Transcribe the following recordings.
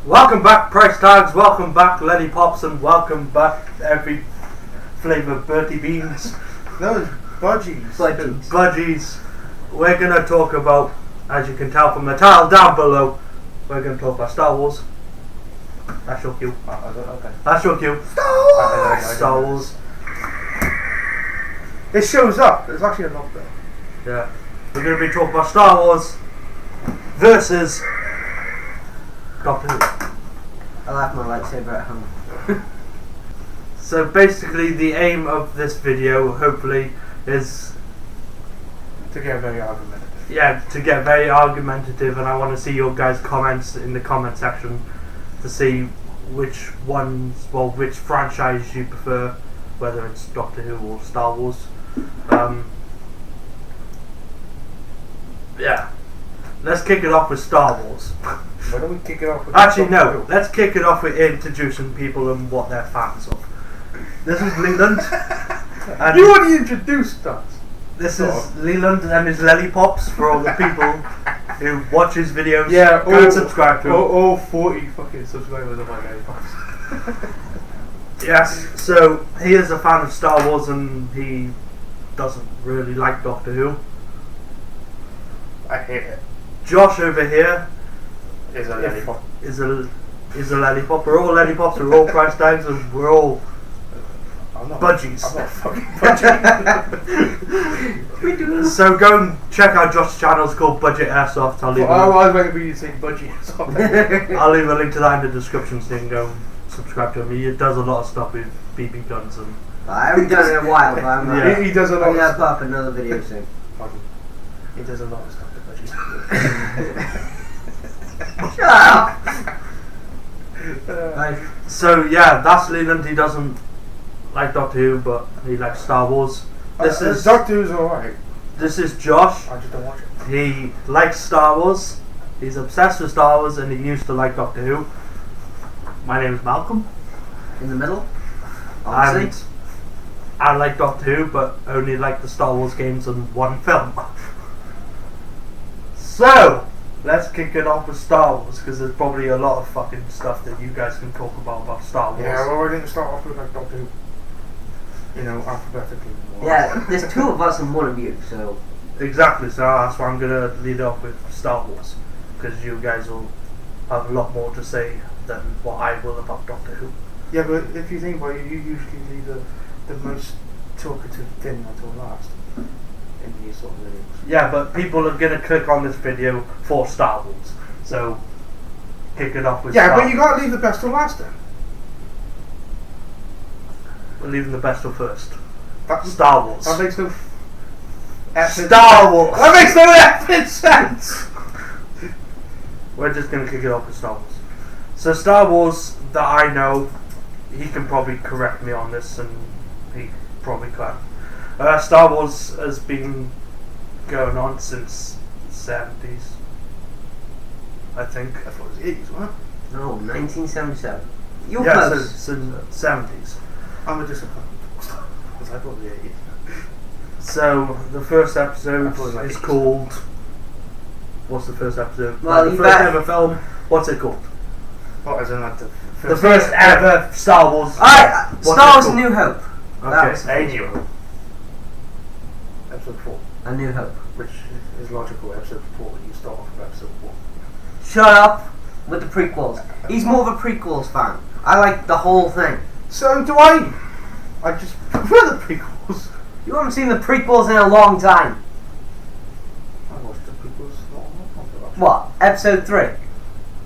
Welcome back, Price Tags, welcome back, Lenny Pops, and welcome back, every flavour Bertie Beans. Those budgies. Budgies. We're going to talk about, as you can tell from the title down below, we're going to talk about Star Wars. That's your cue. Okay. That's your cue. Star Wars. It shows up. There's actually a lot there. Yeah. We're going to be talking about Star Wars versus Doctor Who. I left my lightsaber at home. So basically the aim of this video, hopefully, is To get very argumentative. to get very argumentative, and I want to see your guys' comments in the comment section to see which franchise you prefer, whether it's Doctor Who or Star Wars. Let's kick it off with Star Wars. Why don't we kick it off with Actually, no. Doctor Who? Let's kick it off with introducing people and what they're fans of. This is Leland. And You already introduced us. this is Leland and his lollipops for all the people who watch his videos. Yeah, go and subscribe to him. all 40 fucking subscribers of my Lollipops. Yes, so he is a fan of Star Wars and he doesn't really like Doctor Who. I hate it. Josh over here It's a lollipop. is a lollipop. We're all lollipops, we're all price tags, and we're all I'm not budgies. I'm not fucking budgie. So go and check out Josh's channel, it's called Budget Airsoft. I was waiting for you to say budgie or something. I'll leave a link to that in the description so you can go and subscribe to him. He does a lot of stuff with BB guns and I haven't done it in a while, but I'm Yeah. He does a lot I'm gonna of put up another video soon. He does a lot of stuff to budgies. Shut up! Right. so yeah, that's Leland. He doesn't like Doctor Who, but he likes Star Wars. This is Doctor Who's alright. This is Josh. I just don't watch it. He likes Star Wars. He's obsessed with Star Wars, and he used to like Doctor Who. My name is Malcolm. In the middle? And Obviously. I like Doctor Who, but only like the Star Wars games and one film. So let's kick it off with Star Wars, because there's probably a lot of fucking stuff that you guys can talk about Star Wars. Yeah, well, we're going to start off with like Doctor Who. You know, alphabetically. Yeah, there's two of us and one of you, so. Exactly. So that's why I'm gonna lead off with Star Wars, because you guys will have a lot more to say than what I will about Doctor Who. Yeah, but if you think about it, you usually leave the most talkative thing until last in these sort of videos. Yeah, but people are gonna click on this video for Star Wars, so kick it off with Yeah, Star but you gotta leave the best till last then. We're leaving the best till first. That, Star Wars. that makes no Star Wars. That makes no effing sense. We're just gonna kick it off with Star Wars. So Star Wars that I know, he can probably correct me on this, and he probably can. Star Wars has been going on since the 70s, I think. I thought it was 80s, wasn't it? No, 1977. You're Yeah, close. since 70s. I'm a disappointment. Because I thought the 80s. So the first episode I thought it was is like called. What's the first episode? Well, the you first bet- ever film. What's it called? What, as in like the The first ever Star Wars. Alright, What's Star it Wars called? A New Hope. That was Okay. A New Hope. Episode 4. A New Hope. Which is logical. Episode 4. You start off with episode 4. Shut up with the prequels. He's more of a prequels fan. I like the whole thing. So do I. I just prefer the prequels. You haven't seen the prequels in a long time. I watched the prequels not long ago. What? Episode 3?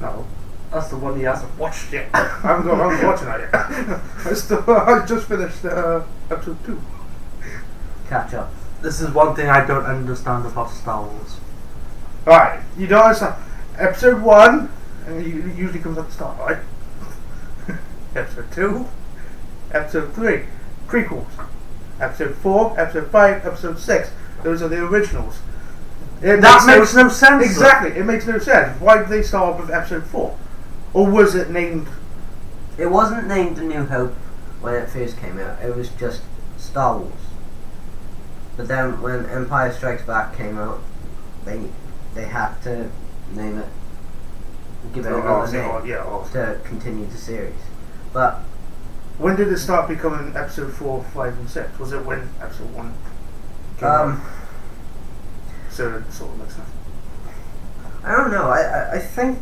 No. That's the one he hasn't watched yet. I haven't watching that yet. I just finished episode 2. Catch up. This is one thing I don't understand about Star Wars. Alright, you don't understand. Episode 1, and it usually comes at the start, right? Episode 2, Episode 3, prequels. Episode 4, Episode 5, Episode 6. Those are the originals. That makes no sense. Exactly, it makes no sense. Why did they start with Episode 4? Or was it named... It wasn't named A New Hope when it first came out. It was just Star Wars. But then when Empire Strikes Back came out, they had to name it give it Oh, another obviously, name yeah, obviously. to continue the series. But When did it start becoming episode 4, 5, and 6? Was it when episode 1 came out? So it sort of makes sense. I don't know. I think.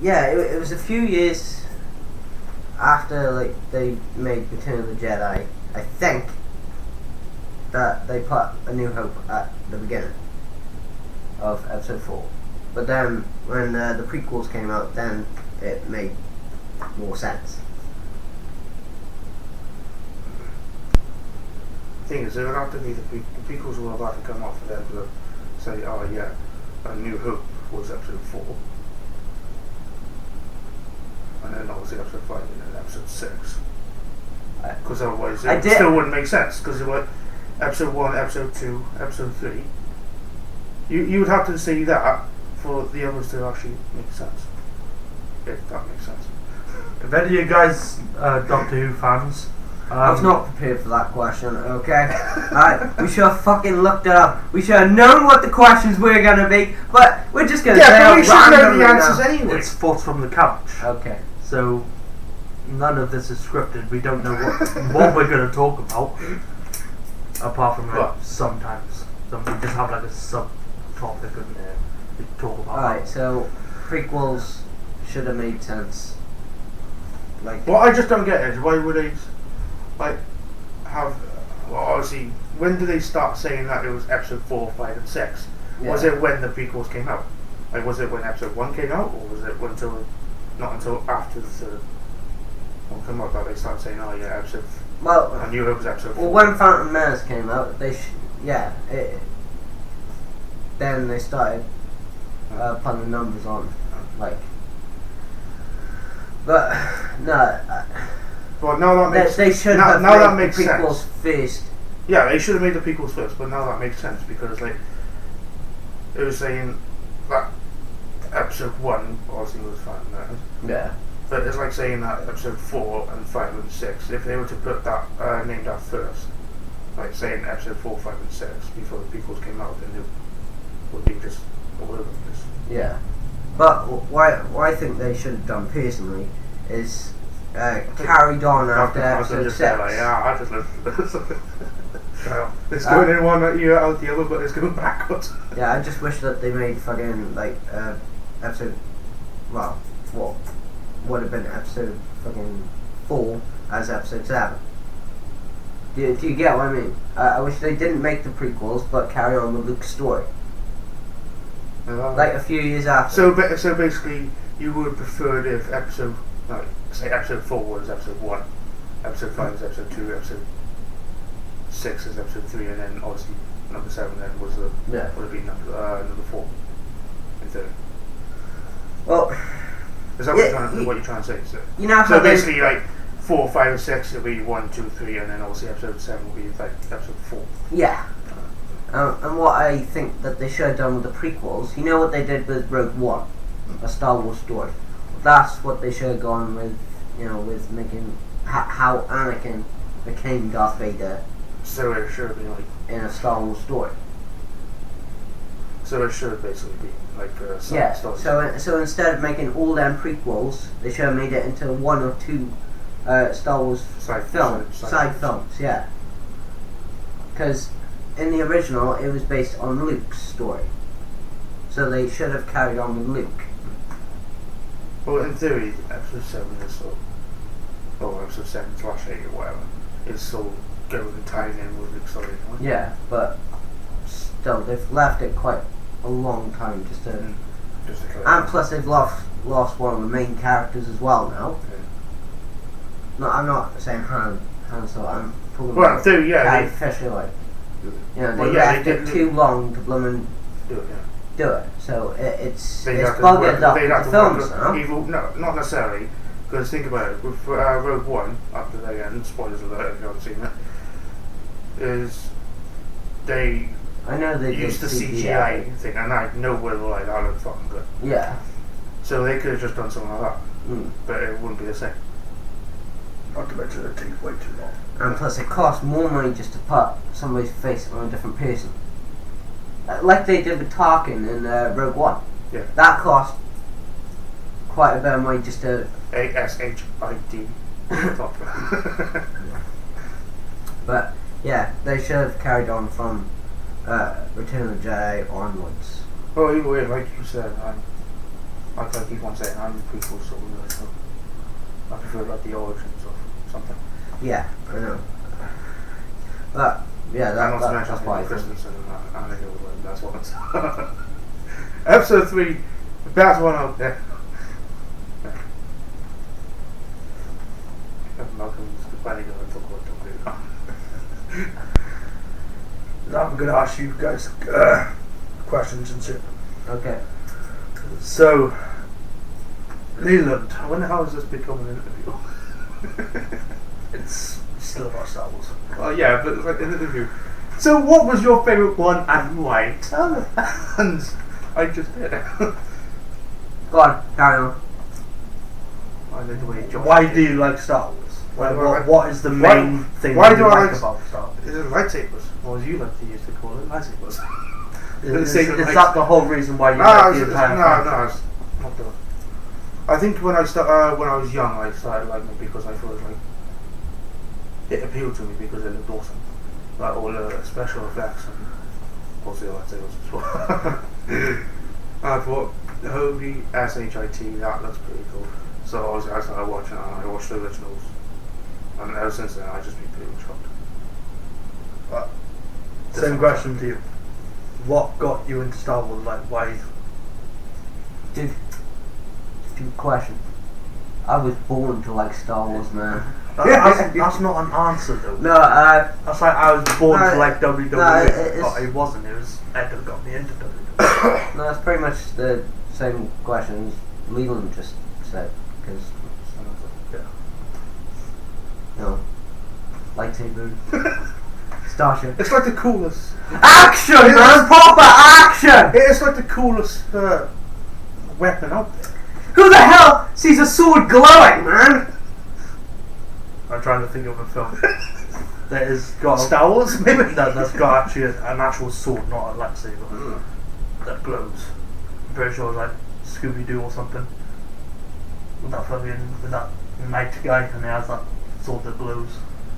Yeah, it was a few years after like they made Return of the Jedi. I think that they put A New Hope at the beginning of episode 4. But then when the prequels came out, then it made more sense. Thing is, it would have to be the prequels were about to come off for them to say, oh yeah, A New Hope was episode 4. And then obviously episode 5 and then episode 6. Because otherwise it still wouldn't make sense. Because it would episode 1, episode 2, episode 3. You would have to say that for the others to actually make sense. If that makes sense. If any of you guys Doctor Who fans, I was not prepared for that question, okay? Alright, we should have fucking looked it up. We should have known what the questions were gonna be, but we're just gonna say but we it should know random the right answers now. anyway. it's thoughts from the couch. Okay. So none of this is scripted. We don't know what we're going to talk about, apart from like, What? sometimes. So we just have like a subtopic in there we talk about. Alright, so prequels should have made sense. Like, What I just don't get is why would they like have well obviously when did they start saying that it was episode 4, 5 and 6? Was yeah. it when the prequels came out? Like was it when episode 1 came out or was it not until after the third one came out that they started saying oh yeah episode Well, I knew it was episode 4. when Phantom Menace came out, then they started putting the numbers on, like. But no, Well now that makes they should now, have now that made makes the prequels sense. first. Yeah, they should have made the prequels first, but now that makes sense because like it was saying that episode 1 obviously was Phantom Menace. Yeah. But it's like saying that episode 4 and 5 and 6, if they were to put that, name that first, like saying episode 4, 5 and 6 before the prequels came out, then it would be just all over this. Yeah. But what I think they should have done personally is carried on after episode 6. Like, yeah, I just listened to this. It's going in one ear out the other, but it's going backwards. Yeah, I just wish that they made fucking like episode, well, what would have been episode fucking 4 as episode 7. Do you get what I mean? I wish they didn't make the prequels, but carry on with Luke's story. Like a few years after. So basically, you would prefer if episode, like, say episode 4 was episode 1, episode 5 is episode 2, episode 6 is episode 3, and then obviously number 7 then was the would have been number 4 in third. Well, Is that what you're trying to say? you know how So they, basically, like 4, 5, and 6 will be 1, 2, 3, and then obviously episode 7 will be like episode 4. yeah. And what I think that they should have done with the prequels, you know what they did with Rogue One, a Star Wars story. That's what they should have gone with, with making how Anakin became Darth Vader. So it should be like. In a Star Wars story. So it should basically be like Yeah. Star Wars. So instead of making all them prequels, they should have made it into 1 or 2 Star Wars Side films. Yeah. Because in the original, it was based on Luke's story. So they should have carried on with Luke. Well, in theory, episode 7 is so. Or episode 7/8 or whatever. It's so going and tying in with Luke's story. Anyway. Yeah, but still, they've left it quite a long time just to. Just to clear And plus, they've lost one of the main characters as well now. Yeah. No, I'm not saying Han Solo. I'm talking Well, in about theory, yeah. Carrie Fisher. Like, they Well, yeah, left they it did- too long to bloomin' Do it, yeah. do it. So it's They'd have to buggered work- up they'd have the to work films up now. evil, no, not necessarily. Because think about it, with Rogue One, after they end, spoilers alert if you haven't seen it, is they I know they used the did CGI thing, and I know where like that looked fucking good. Yeah. So they could have just done something like that, Mm. but it wouldn't be the same. Not to mention it takes way too long. And plus, it costs more money just to put somebody's face on a different person. Like they did with Tarkin in Rogue One. Yeah. That cost quite a bit of money just to. ASHID. But yeah, they should have carried on from Return of the Jedi onwards. Well, either way, like you said, like I keep on saying, I'm the prequel sort of guy, so I prefer like the origins of something. Yeah, I know. But yeah, And not to that's mention why I think. Christmas and the Hill, that's what it's. Episode 3, the best one out there. Malcolm's planning on talk about Now I'm going to ask you guys questions and shit. Okay. So, Leland, I wonder how has this become an interview? it's still about Star Wars. Oh yeah, but it's like an interview. So what was your favourite one and why? Tell and I just did. Go on, carry on. I like the way Josh Why did. do you like Star Wars? Why do I like- What is the why- main thing why that do you I like like- about Star Wars? Is it lightsabers? Or as you like to use to call it, lightsabers. Is Sacred that the whole reason why you No, like it's, the it's, entire no, franchise? it's not the. I think when I was young, I started liking it because I thought like it appealed to me because it looked awesome, like all the special effects and also the lightsabers as well. I thought holy SHIT, that looks pretty cool. So I started watching it and I watched the originals, and ever since then I've just been pretty much hooked. But Same question to you. What got you into Star Wars? Like, why? Dude, stupid question. I was born to like Star Wars, man. That's not an answer though. No, That's like I was born No, to like WWE, no, it's- but it wasn't. It was Ed that got me into WWE. no, it's pretty much the same question as Leland just said. Because, Yeah. you know, lightsaber, Starship. it's like the coolest. Action, man! Proper action! It's like the coolest weapon out there. Who the hell sees a sword glowing, man? I'm trying to think of a film that has got Star Wars, maybe. that's got actually an actual sword, not a lightsaber, that glows. I'm pretty sure it's like Scooby Doo or something. With that knight guy, and he has that sword that glows.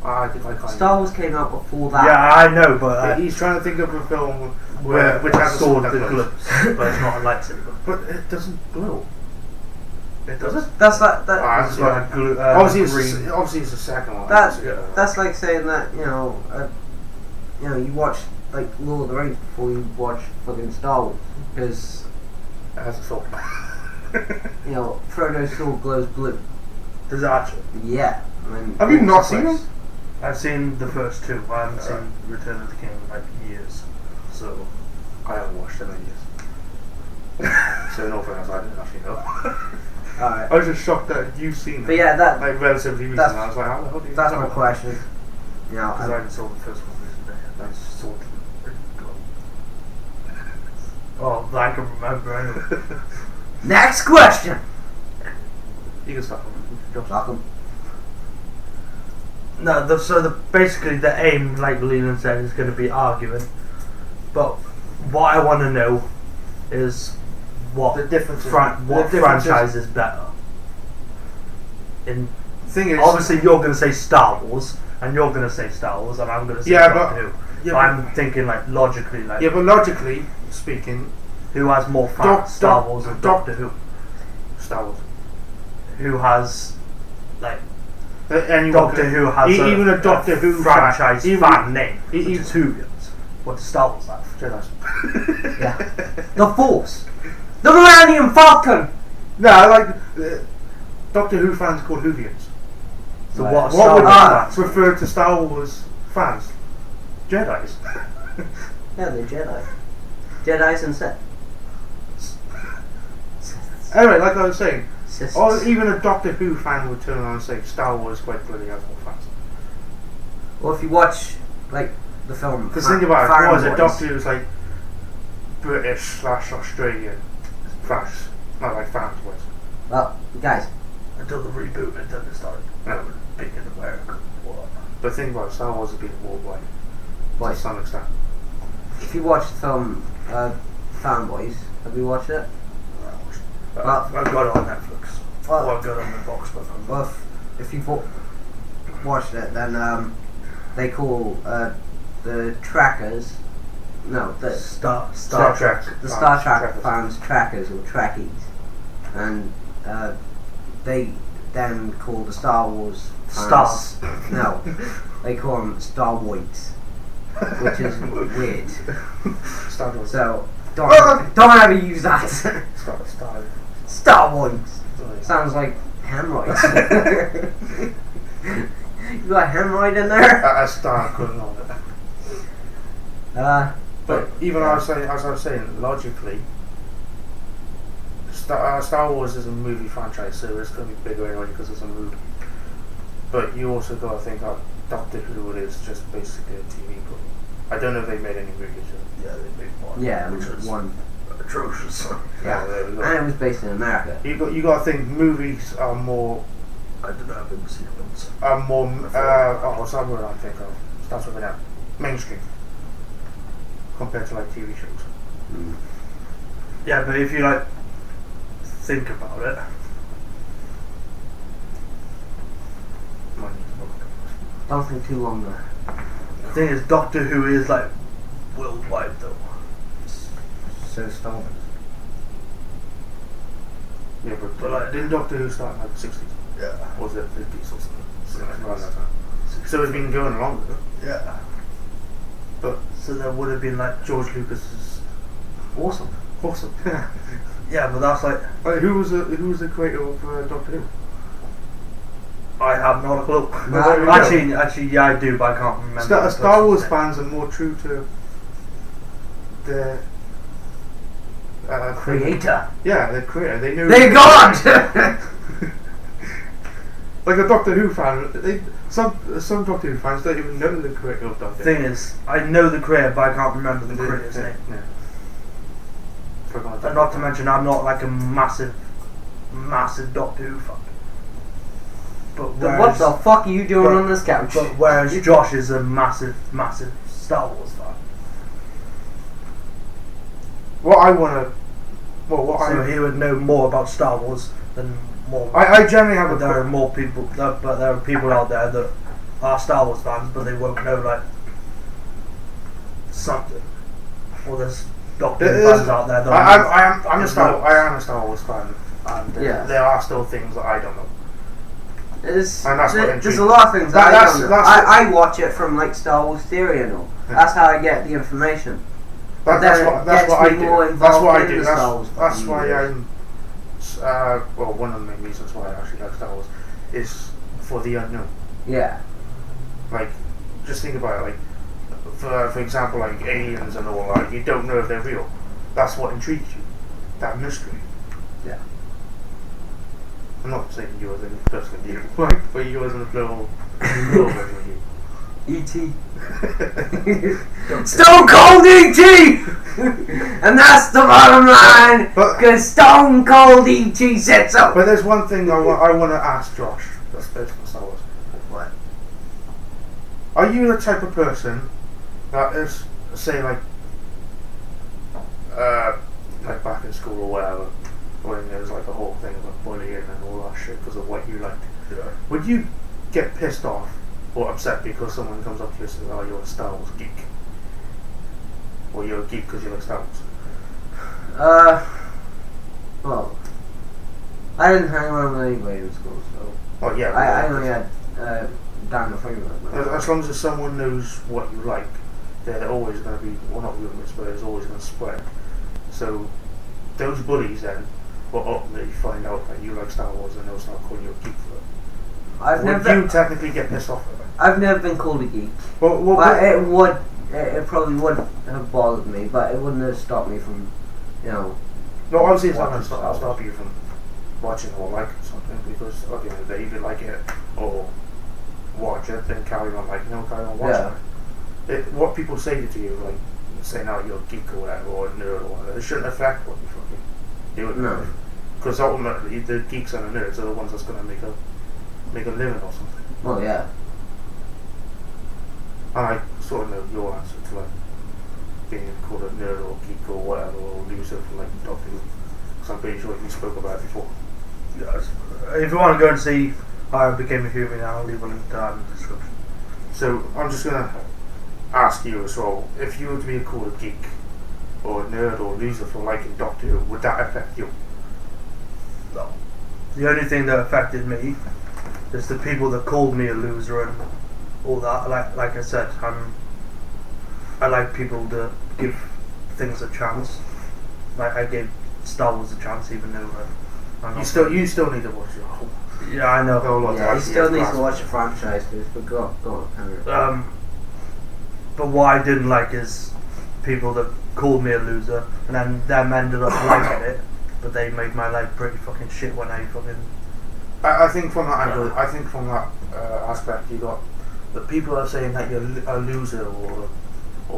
I think I kind Star Wars came out before that. Yeah, I know, but He's trying to think of a film where which a has a sword that glows. glows, but it's not a lightsaber. But it doesn't glow. It does. That's like that. Ah, It's got a glue, Obviously, it's the second one. That's yeah. that's like saying that you watch like Lord of the Rings before you watch fucking Star Wars because It has a sword. Frodo's sword glows blue. Does it actually? Yeah. I mean, Have you not it's a seen place. them? I've seen the first two. I haven't seen Return of the King in like years. So I haven't watched them in years. So no fairness, I didn't actually know. Alright. I was just shocked that you've seen them. But yeah, that Like relatively recently. that's- I was like, how the hell do you that's know? my question. because I I, only saw the first one recently, and I just saw the glow. Oh, I can remember anyway. next question. You can start with Josh. Malcolm. No, basically the aim, like Leland said, is going to be arguing. But what I want to know is what The difference. what franchise is better. In Thing is, obviously you're going to say Star Wars, and you're going to say Star Wars, and I'm going to say Yeah, Doctor Who. yeah, But I'm thinking like logically, like yeah, but logically speaking, who has more Doc- Star Doc- Wars or Doc- Doctor Who? Star Wars. Who has like And you Doctor want- Who has even a Doctor Who franchise fan, fan name, e- which e- is Whovians. What does Star Wars have? Jedi's. Yeah. The Force. The Millennium Falcon. No, I like Doctor Who fans called Whovians. So Right. what are What Star would Wars that fans? refer to Star Wars fans? Jedi's. Yeah, they're Jedi. Jedi's and Sith. Anyway, like I was saying, Sith. or even a Doctor Who fan would turn around and say Star Wars quite clearly has more fans. Well, if you watch like the film, Because think about it, Fire what is it? Boys, Doctor Who's like British / Australian fans, not like fans was. Well, guys, Until the reboot, until they started being in America. What? But think about it, Star Wars has been worldwide to boys, some extent. if you watch the film Fanboys, have you watched it? Well- I've got it on Netflix. Well- Or I've got it on the box, but I'm Well, if you've watched it, then they call the trackers. No, the Star Trek. the Star Trek Trackers. fans trackers or trackies, and they then call the Star Wars fans, Stars. No, they call them Star Whites, which is weird. Star Wars. So don't ever use that. Star. Star Whites Oh, sounds like hemorrhoids. You got a hemorrhoid in there? A star couldn't on it. But even as I was saying, logically, Star Wars is a movie franchise, so it's going to be bigger anyway because it's a movie. But you also got to think that Doctor Who is just basically a TV program. I don't know if they made any movies yet. Yeah, they made one. Yeah, which was one. atrocious. Yeah, there we go. and it was based in America. You got to think movies are more I don't know, I've never seen it once. what's that word I think of? Starts with an M. Mainstream. Compared to like TV shows. Yeah, but if you like think about it, Might need to look. Don't think too long there. the thing is, Doctor Who is like worldwide though. So Star Wars. Yeah, but But, like, didn't Doctor Who start in like the 60s? Yeah. Or was it 50s or something? Around that time. So it's been going longer. Yeah. But So there would have been like George Lucas's. Awesome. awesome. Yeah, but that's like Like, who was the creator of Doctor Who? I have not a clue. No, there we go. Actually, yeah, I do, but I can't remember. the Star Wars person's name. fans are more true to the Creator. Yeah, the creator. They know. They're God! Like a Doctor Who fan, some Doctor Who fans don't even know the creator of Doctor Who. Thing is, I know the creator, but I can't remember the Yeah, creator's name. Yeah. Forgot And not to mention, I'm not like a massive Doctor Who fan. But Then what the fuck are you doing on this couch? But whereas Josh is a massive Star Wars fan. What I want to. Well, what So I. he would know more about Star Wars than more. I generally have But a. there are more people. But there are people out there that are Star Wars fans, but they won't know like something. Or there's Doctor Who fans out there that I'm a Star Wars fan, and Yeah. there are still things that I don't know. There's And that's what there's intrigues a lot of things That- I that's- don't know. that's I watch it from like Star Wars Theory and all. Yeah. That's how I get the information. That's then what it that's gets what I me more do. involved That's what I in do. the Star Wars That's fucking why universe. I'm. Well, one of the main reasons why I actually like Star Wars is for the unknown. Yeah. Like, just think about it. Like, for example, like aliens and all. Like, you don't know if they're real. That's what intrigues you. That mystery. Yeah. I'm not saying you as in personally you, right? But you as in the plural version of you. E.T. Stone Cold E.T. And that's the bottom line. But- Because Stone Cold E.T. said so. But there's one thing I want to ask Josh. That's based on Star Wars. What? Are you the type of person that is, say, like back in school or whatever, when there was like a whole thing about bullying and all that shit because of what you liked? Yeah. Would you get pissed off or upset because someone comes up to you and says, "Oh, you're a Star Wars geek," or "You're a geek because you like Star Wars"? Well, I didn't hang around with anybody in school, so Oh yeah. I only had Dan the Finger. As long as someone knows what you like, they're always going to be, well, not rumors, but it's always going to spread. So those bullies then will ultimately find out that you like Star Wars and they'll start calling you a geek for it. Would you technically get pissed off at it? I've never been called a geek, Well, but it probably would have bothered me, but it wouldn't have stopped me from, you know. no, obviously it's not going watching to Star Wars. stop you from watching or liking something, because at the end of the day, if you like it or watch it, then carry on liking it or carry on watching it. What people say to you, like saying, "Oh, you're a geek" or whatever, or a nerd or whatever, it shouldn't affect what you fucking do. No. Because ultimately, the geeks and the nerds are the ones that's going to make a living or something. Well, yeah. And I sort of know your answer to like being called a nerd or geek or whatever, or loser from like Doctor Who. Because I'm pretty sure you spoke about it before. Yes. If you want to go and see how I became a human, I'll leave a link down in the description. So I'm just gonna ask you as well, if you were to be called a geek or a nerd or loser for liking Doctor Who, would that affect you? No. The only thing that affected me is the people that called me a loser and all that. Like I said, I like people that give things a chance. Like I gave Star Wars a chance, even though I'm You not. still need to watch it. Oh, Yeah, I know. oh, Yeah, he still needs to watch the franchise first, but go on, Henry. But what I didn't like is people that called me a loser and then them ended up liking it, but they made my life pretty fucking shit when I fucking. I think from that angle, I think from that aspect, you got the people are saying that you're a loser or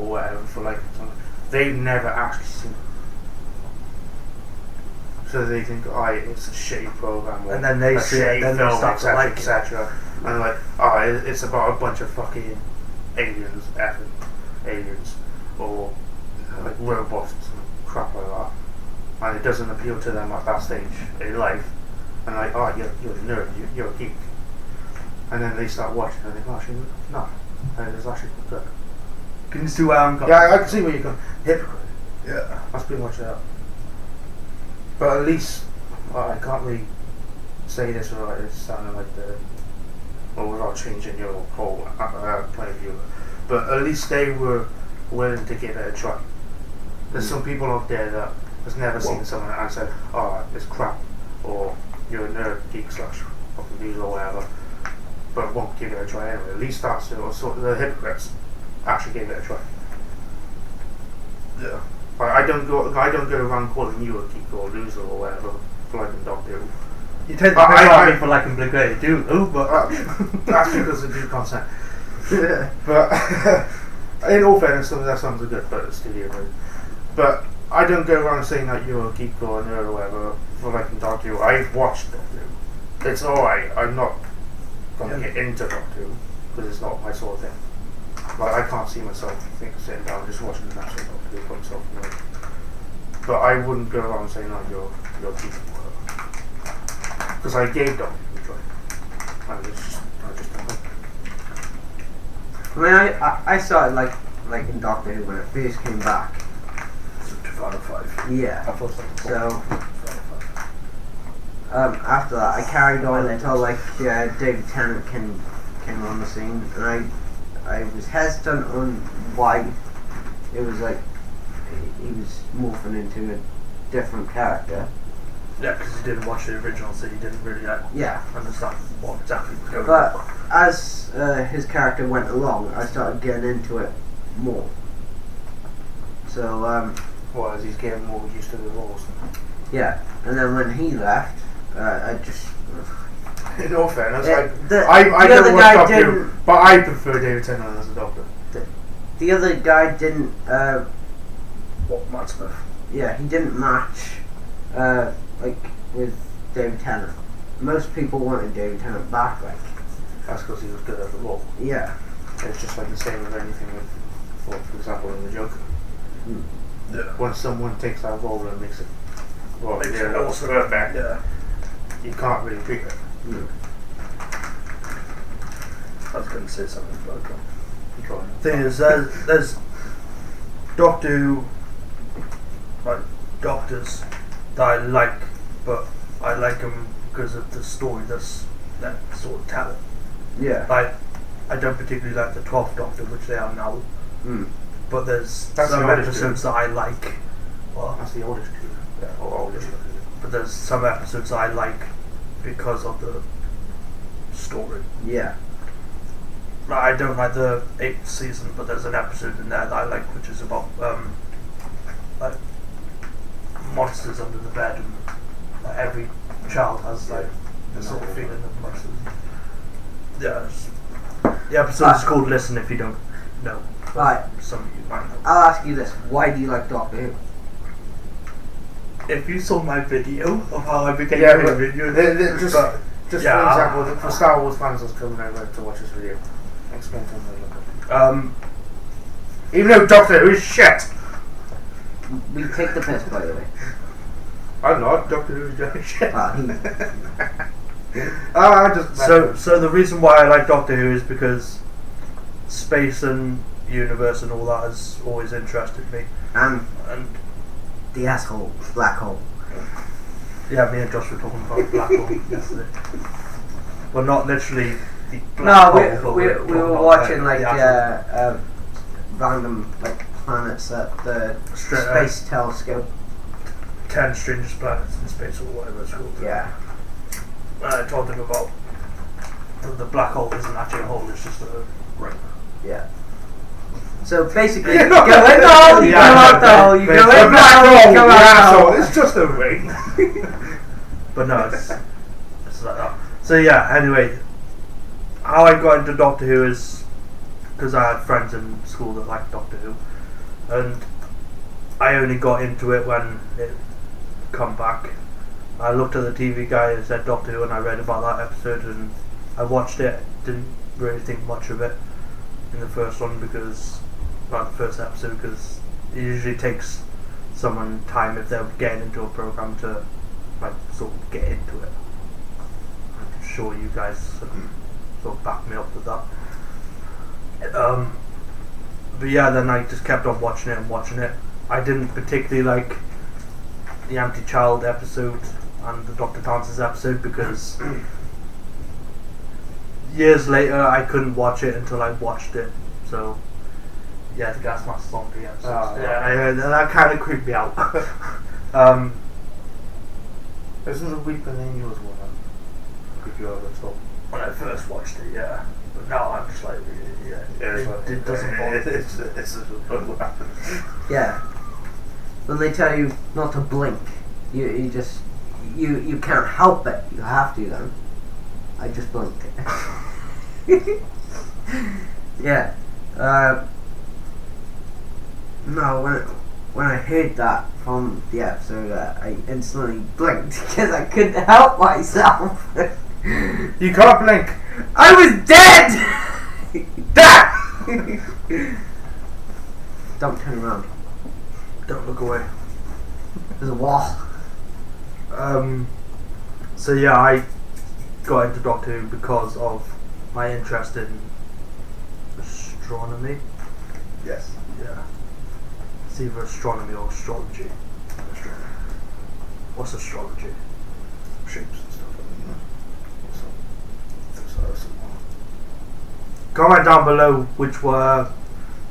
whatever for liking something. They've never actually seen it. So they think, it's a shitty program, or And then they a see it, shitty then they film, start to etc., like it. etc. And like, it's about a bunch of fucking aliens, effing aliens, or like robots and crap like that. And it doesn't appeal to them at that stage in life. And like, you're a nerd, you're a geek. And then they start watching and they think, actually, no, and it's actually quite good. Can you see where I'm going? Yeah, I can see where you're going. Hypocrite. Yeah. That's pretty much it. But at least I can't really say this without it sounding like without changing your whole point of view. But at least they were willing to give it a try. There's some people out there that has never seen someone and said, it's crap, or you're a nerd, geek / fucking loser or whatever, but won't give it a try anyway. At least that's sort of the hypocrites actually gave it a try. Yeah. I don't go around calling you a geek or a loser or whatever for liking Doctor Who. You tend to But pick I- on me for liking Blink-182, but That's because of due consent. But in all fairness, some of their songs are good, but it's still weird. But I don't go around saying that you're a geek or a nerd or whatever for liking Doctor Who. I've watched Doctor Who. It's alright. I'm not gonna get into Doctor Who because it's not my sort of thing. Like, I can't see myself sitting down just watching an episode of Doctor Who by myself. You know? But I wouldn't go around saying, you're a geek or whatever. Because I gave Doctor Who a try. I just don't know. I mean, I started liking Doctor Who when it first came back. 2005. Yeah. I thought So after that, I carried on until David Tennant came on the scene, and I was hesitant on why it was like he was morphing into a different character. Yeah, because you didn't watch the original, so you didn't really understand what exactly was going But on. as his character went along, I started getting into it more. So Well, as he's getting more used to the roles. yeah, and then when he left, I just In all fairness, the I other don't guy watch Doctor Who, didn't. but I prefer David Tennant as a Doctor. The other guy didn't. What, Matt Smith? Yeah, he didn't match with David Tennant. Most people wanted David Tennant back. That's because he was good at the role. Yeah. It's just like the same with anything with, for example, in the Joker. Yeah. When someone takes that role and makes it, well, Makes they it did it awesome. perfect, Yeah. you can't really beat it. I was going to say something about that. You can't. Thing is, there's Doctor Who, like doctors that I like, but I like them because of the story that sort of tell. Yeah. Like, I don't particularly like the 12th Doctor, which they are now, but there's That's some the oldest episodes that I like. Well, That's the oldest two. Yeah, or oldest. but there's some episodes I like because of the story. Yeah. Like, I don't like the 8th season, but there's an episode in there that I like, which is about like monsters under the bed, and like, every child has like the sort of feeling of monsters. Yeah, the episode is called "Listen If You Don't Know." Right. Some of you might know. I'll ask you this: why do you like Doctor Who? If you saw my video of how I became Yeah, a but video, just yeah, for example, for Star Wars fans that's coming over to watch this video, explain to them. Even though Doctor Who is shit. We take the piss, by the way. I'm not Doctor Who's Johnny Shit. Well, I just So the reason why I like Doctor Who is because space and universe and all that has always interested me. and And the asshole, black hole. yeah, me and Josh were talking about black hole yesterday. Well, not literally the black No, hole, but we talking were about, watching like the actual random like planets at the Straight space telescope. 10 strangest planets in space or whatever it's called. Yeah. I told him about the black hole isn't actually a hole, it's just a ring. Yeah. So basically, Yeah. you go in the hole, you Yeah, go out the yeah, hole, you but- go but in the hole, you go out the asshole. hole. It's just a ring. But no, it's like that. So yeah, anyway, how I got into Doctor Who is because I had friends in school that liked Doctor Who, and I only got into it when it come back. I looked at the TV guide and said Doctor Who, and I read about that episode, and I watched it. Didn't really think much of it in the first one because, well, the first episode, because it usually takes someone time if they're getting into a program to like sort of get into it. I'm sure you guys sort of back me up with that. But yeah, then I just kept on watching it and watching it. I didn't particularly like the Anti-Child episode and the Dr. Dances episode because years later I couldn't watch it until I watched it. So yeah, the Gasmaster Zombie episode. Oh, yeah, that kind of creeped me out. Isn't the Weeping Angels one if you ever saw? When I first watched it, yeah. But now I'm just like, yeah, it doesn't bother. It's what happens. Yeah. When they tell you not to blink, you just you can't help it. You have to then. I just blinked. Yeah. No, when I heard that from the episode, I instantly blinked because I couldn't help myself. You can't blink. I was dead. Dad! Don't turn around. Don't look away. There's a wall. So yeah, I got into Doctor Who because of my interest in astronomy. Yes. Yeah. It's either astronomy or astrology. What's astrology? Shapes and stuff. So, Comment down below which were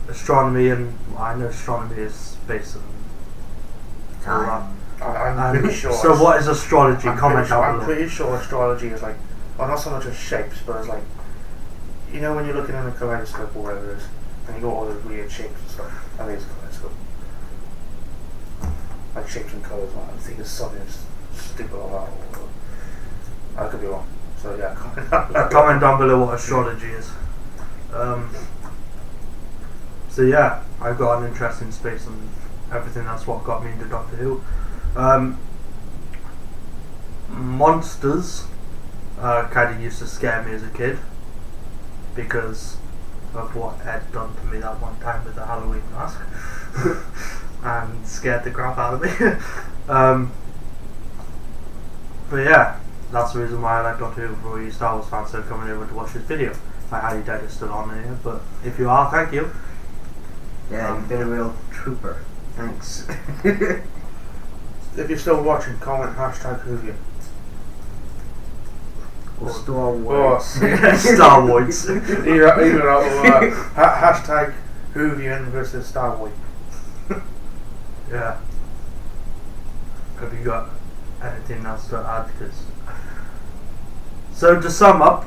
astronomy and I know astronomy is space and all that. I'm pretty sure. So what is astrology? Comment down I'm below. pretty sure astrology is like, well, not so much as shapes, but it's like, you know, when you're looking in a kaleidoscope or whatever it is, and you got all those weird shapes and stuff. I think it's a kaleidoscope. Like shapes and colours. I think it's something stupid like that. Or, I could be wrong. So yeah, Comment down below what astrology is. So yeah, I got an interest in space and everything. That's what got me into Doctor Who. Monsters kind of used to scare me as a kid because of what Ed done to me that one time with the Halloween mask and scared the crap out of me. But yeah, that's the reason why I like Doctor Who for all you Star Wars fans that are coming over to watch this video. I highly doubt it's still on here, but if you are, thank you. Yeah, you've been a real trooper. Thanks. If you're still watching, comment #Whovian. Or Star Wars. Star Wars. Either hashtag Whovian versus Star Wars. Yeah. Have you got anything else to add? So to sum up,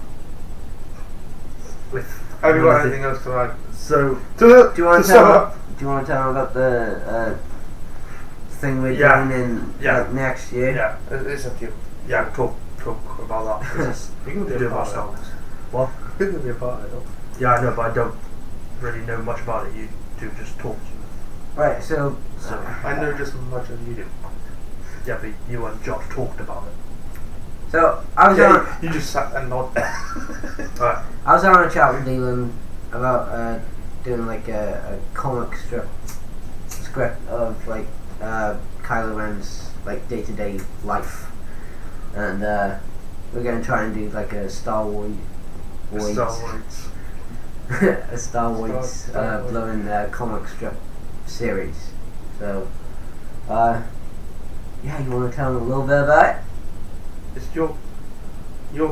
with Have you got anything else to add? So Do you want to sum tell? up, Do you want to tell them about the thing we're Yeah. doing in Yeah. like, next year? yeah, it's up to you. yeah, talk about that. 'cause it's You can to do be a with part Star of Wars. it. What? You can be a part of it. Yeah, I know, but I don't really know much about it. You do just talk to me. Right. So So I know just as much as you do. yeah, but you and Josh talked about it. I was on. You just sat and nodded. Alright. I was on a chat with Dylan about doing like a comic script of like Kylo Ren's like day-to-day life, and we're gonna try and do like a Star Wars, Star Wars. a Star Wars Star Wars. blowing comic strip series. So, yeah, you want to tell them a little bit about it? It's your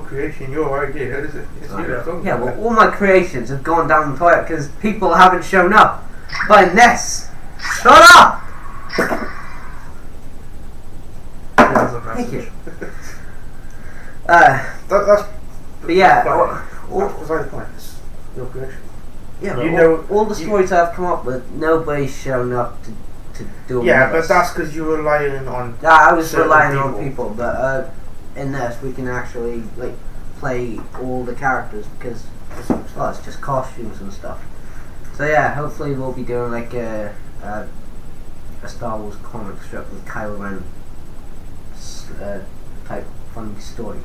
creation, your idea. It's you that's talking Yeah, about well, it. all my creations have gone down the toilet because people haven't shown up. But Ness, shut up! There's a Thank message. you. That's But yeah, that's beside the point. It's your creation. yeah, but You know- all the you- stories I've come up with, nobody's shown up to do them. Yeah, with but us. that's because you're relying on. Yeah, I was certain relying on people. people, but in this we can actually like play all the characters because well, it's just costumes and stuff. So yeah, hopefully we'll be doing like a Star Wars comic strip with Kylo Ren type funny stories.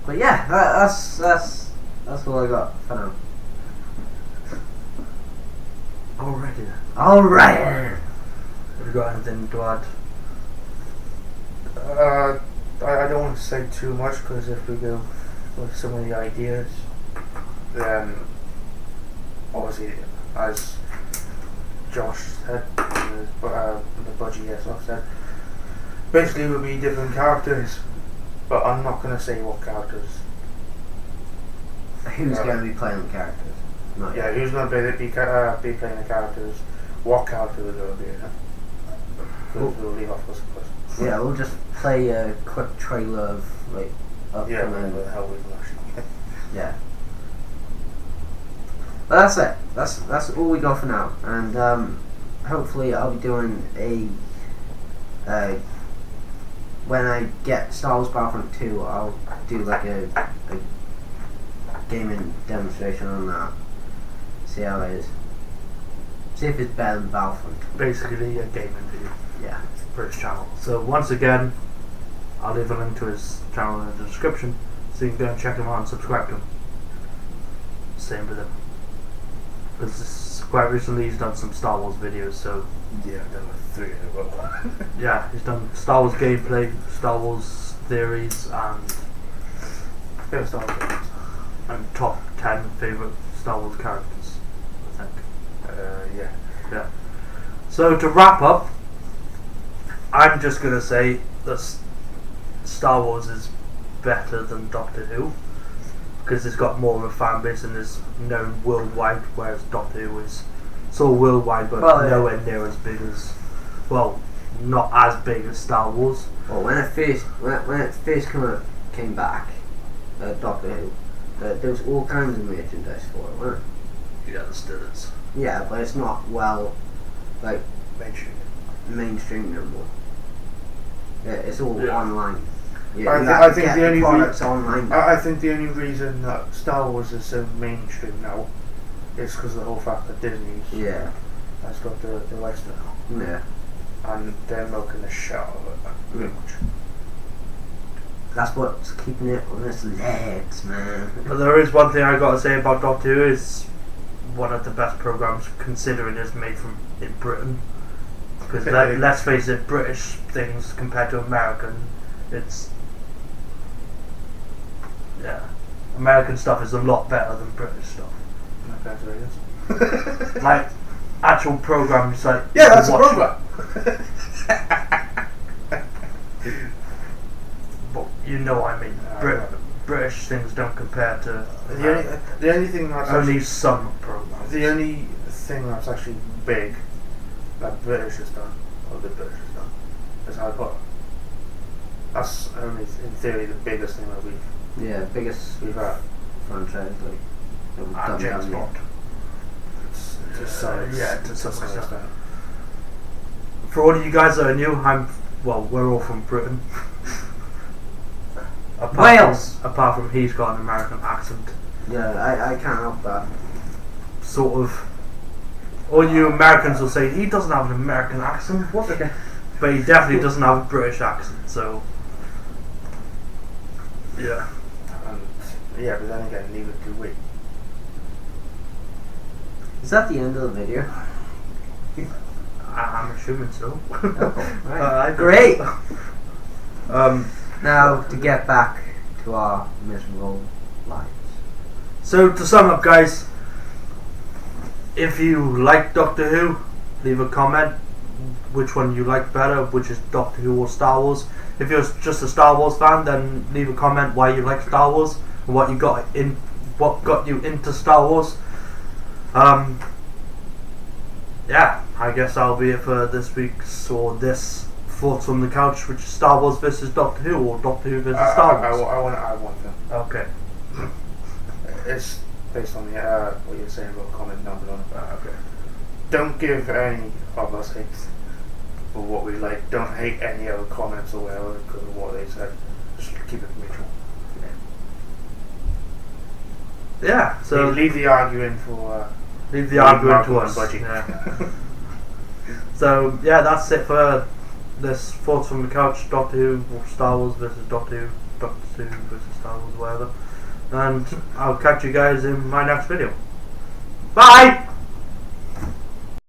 But yeah, that's all I got for now. Alrighty then. Alright. Have you got anything to add? I don't want to say too much because if we go with some of the ideas, then obviously, as Josh said, the budgie yourself said, basically it would be different characters, but I'm not going to say what characters. Who's going to be playing the characters? Not Yeah, yet. who's going to be playing the characters, what character is going to be in it. We'll leave off this question. Yeah, we'll just play a quick trailer of like Yeah, upcoming. whatever the hell we can actually. Yeah. But that's it. That's all we got for now. And hopefully I'll be doing a when I get Star Wars Battlefront 2, I'll do like a gaming demonstration on that. See how it is. See if it's better than Battlefront. Basically, a gaming video Yeah. for his channel. So once again, I'll leave a link to his channel in the description, so you can go and check him out and subscribe to him. Same with him. Because quite recently he's done some Star Wars videos, so Yeah, there were 3 in a row. yeah, he's done Star Wars gameplay, Star Wars theories, and Star Wars. top 10 favourite Star Wars characters, I think. Yeah. Yeah. So to wrap up, I'm just gonna say that Star Wars is better than Doctor Who because it's got more of a fan base and is known worldwide, whereas Doctor Who is so worldwide but Well, yeah. nowhere near as big as, well, not as big as Star Wars. Well, when it first came back, Doctor Who, there was all kinds of merchandise for it, wasn't it? Yeah, it still is. Yeah, but it's not well, like Mainstream. mainstream no more. Yeah, it's all Yeah. online. Yeah, I you thi- have I to think get the only products online. I think the only reason that Star Wars is so mainstream now is because of the whole fact that Disney's Yeah, has got the rights to it yeah. now. And they're milking the shit out of it, pretty much. That's what's keeping it on its legs, man. But there is one thing I gotta say about Doctor Who is one of the best programs considering it's made from in Britain. Because let's face it, British things compared to American, it's American stuff is a lot better than British stuff. Congratulations. Like actual programs, like Yeah, that's a watch- program. But you know what I mean. British things don't compare to The only thing that's only actually, some programs. the only thing that's actually big that British has done, or the British has done, is Harry Potter. That's only in theory the biggest thing that Yeah, biggest we've had. franchise like that we've done And James down here. Bond. It's just To some extent. For all of you guys that are new, we're all from Britain. Wales! Apart from he's got an American accent. Yeah, I can't help that. Sort of. All you Americans will say, he doesn't have an American accent, what? But he definitely doesn't have a British accent, so. Yeah. And yeah, but then again, neither do we. Is that the end of the video? I'm assuming so. Oh, right. Alright. Great. Um, Now to get back to our miserable lives. so to sum up, guys, if you like Doctor Who, leave a comment which one you like better, which is Doctor Who or Star Wars. If you're just a Star Wars fan, then leave a comment why you like Star Wars and what got you into Star Wars. Yeah, I guess that'll be it for this week's or this Thoughts on the Couch, which is Star Wars versus Doctor Who or Doctor Who versus Star Wars. I want to add one thing. Okay. It's based on the what you're saying about comment down below. Okay. Don't give any of us hate for what we like. Don't hate any other comments or whatever because of what they said. Just keep it mutual. Yeah. So Leave the arguing for. leave the argument to Mark us. and Budgie. Yeah. So yeah, that's it for this Thoughts from the Couch, Doctor Who, Star Wars versus Doctor Who, Doctor Who versus Star Wars, whatever. And I'll catch you guys in my next video. Bye!